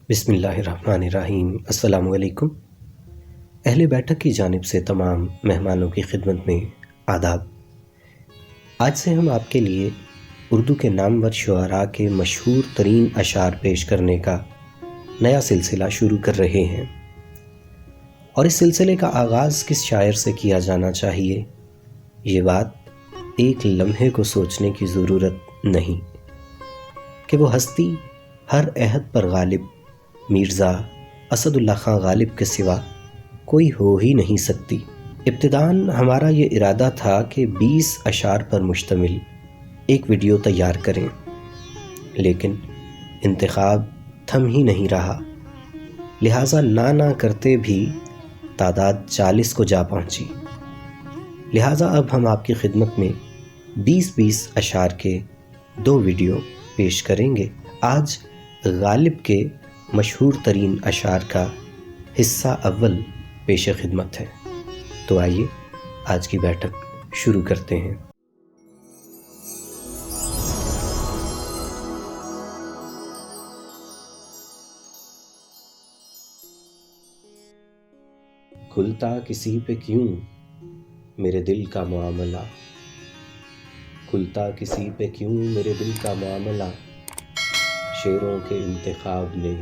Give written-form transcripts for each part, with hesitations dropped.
بسم اللہ الرحمن الرحیم۔ السلام علیکم۔ اہل بیٹھک کی جانب سے تمام مہمانوں کی خدمت میں آداب۔ آج سے ہم آپ کے لیے اردو کے نامور شعراء کے مشہور ترین اشعار پیش کرنے کا نیا سلسلہ شروع کر رہے ہیں، اور اس سلسلے کا آغاز کس شاعر سے کیا جانا چاہیے، یہ بات ایک لمحے کو سوچنے کی ضرورت نہیں کہ وہ ہستی ہر عہد پر غالب مرزا اسد اللہ خان غالب کے سوا کوئی ہو ہی نہیں سکتی۔ ابتداً ہمارا یہ ارادہ تھا کہ 20 اشعار پر مشتمل ایک ویڈیو تیار کریں، لیکن انتخاب تھم ہی نہیں رہا، لہٰذا نہ کرتے بھی تعداد 40 کو جا پہنچی۔ لہٰذا اب ہم آپ کی خدمت میں 20 اشعار کے 2 ویڈیو پیش کریں گے۔ آج غالب کے مشہور ترین اشعار کا حصہ اول پیش خدمت ہے، تو آئیے آج کی بیٹھک شروع کرتے ہیں۔ کھلتا کسی پہ کیوں میرے دل کا معاملہ، کھلتا کسی پہ کیوں میرے دل کا معاملہ، شعروں کے انتخاب نے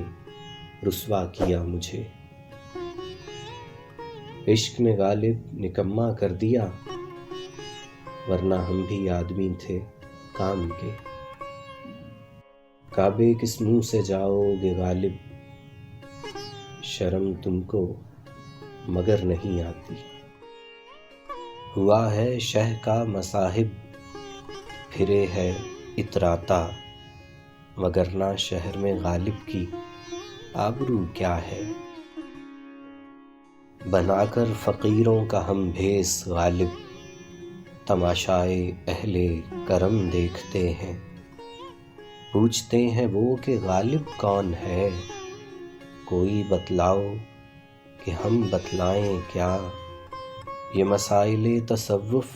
رسوا کیا مجھے، عشق نے غالب نکما کر دیا، ورنہ ہم بھی آدمی تھے کام کے، کعبے کس منہ سے جاؤ گے غالب، شرم تم کو مگر نہیں آتی، ہوا ہے شہ کا مصاحب پھرے ہے اتراتا، وگرنہ شہر میں غالب کی آبرو کیا ہے، بنا کر فقیروں کا ہم بھیس غالب، تماشائے اہل کرم دیکھتے ہیں، پوچھتے ہیں وہ کہ غالب کون ہے، کوئی بتلاؤ کہ ہم بتلائیں کیا، یہ مسائل تصوف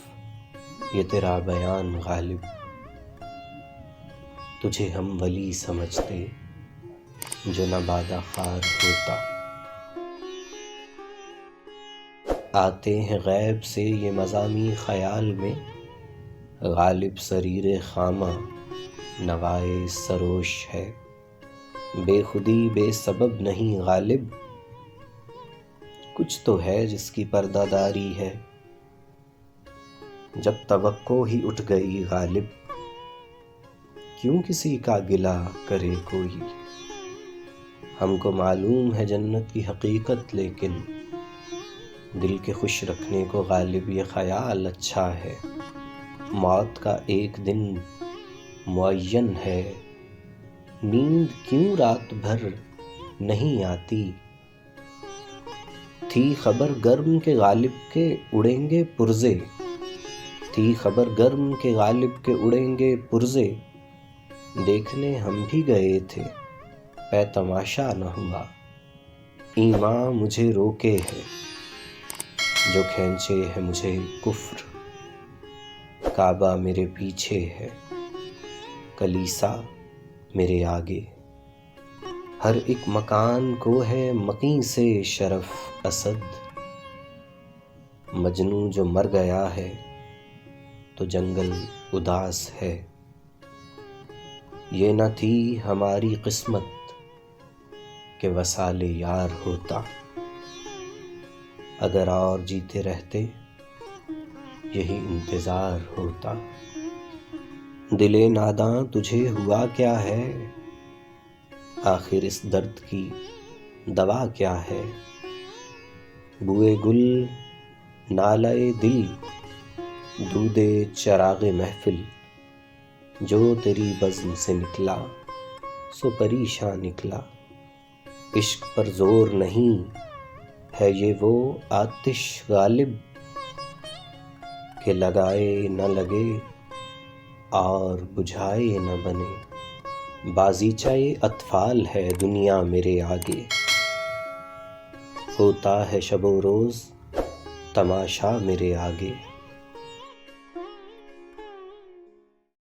یہ تیرا بیان غالب، تجھے ہم ولی سمجھتے جو نبادہ خار ہوتا، آتے ہیں غیب سے یہ مضامیں خیال میں، غالب سریر خامہ نوائے سروش ہے، بے خودی بے سبب نہیں غالب، کچھ تو ہے جس کی پردہ داری ہے، جب توقع ہی اٹھ گئی غالب، کیوں کسی کا گلہ کرے کوئی، ہم کو معلوم ہے جنت کی حقیقت، لیکن دل کے خوش رکھنے کو غالب یہ خیال اچھا ہے، موت کا ایک دن معین ہے، نیند کیوں رات بھر نہیں آتی، تھی خبر گرم کے غالب کے اڑیں گے پرزے، تھی خبر گرم کے غالب کے اڑیں گے پرزے، دیکھنے ہم بھی گئے تھے پے تماشا نہ ہوا، ایمان مجھے روکے ہے جو کھینچے ہے مجھے کفر، کعبہ میرے پیچھے ہے کلیسا میرے آگے، ہر ایک مکان کو ہے مقیں سے شرف اسد، مجنوں جو مر گیا ہے تو جنگل اداس ہے، یہ نہ تھی ہماری قسمت کہ وصال یار ہوتا، اگر اور جیتے رہتے یہی انتظار ہوتا، دل ناداں تجھے ہوا کیا ہے، آخر اس درد کی دوا کیا ہے، بوئے گل نالۂ دل دودِ چراغ محفل، جو تیری بزم سے نکلا سو پریشاں نکلا، عشق پر زور نہیں ہے یہ وہ آتش غالب، کہ لگائے نہ لگے اور بجھائے نہ بنے، بازیچہ اطفال ہے دنیا میرے آگے، ہوتا ہے شب و روز تماشا میرے آگے،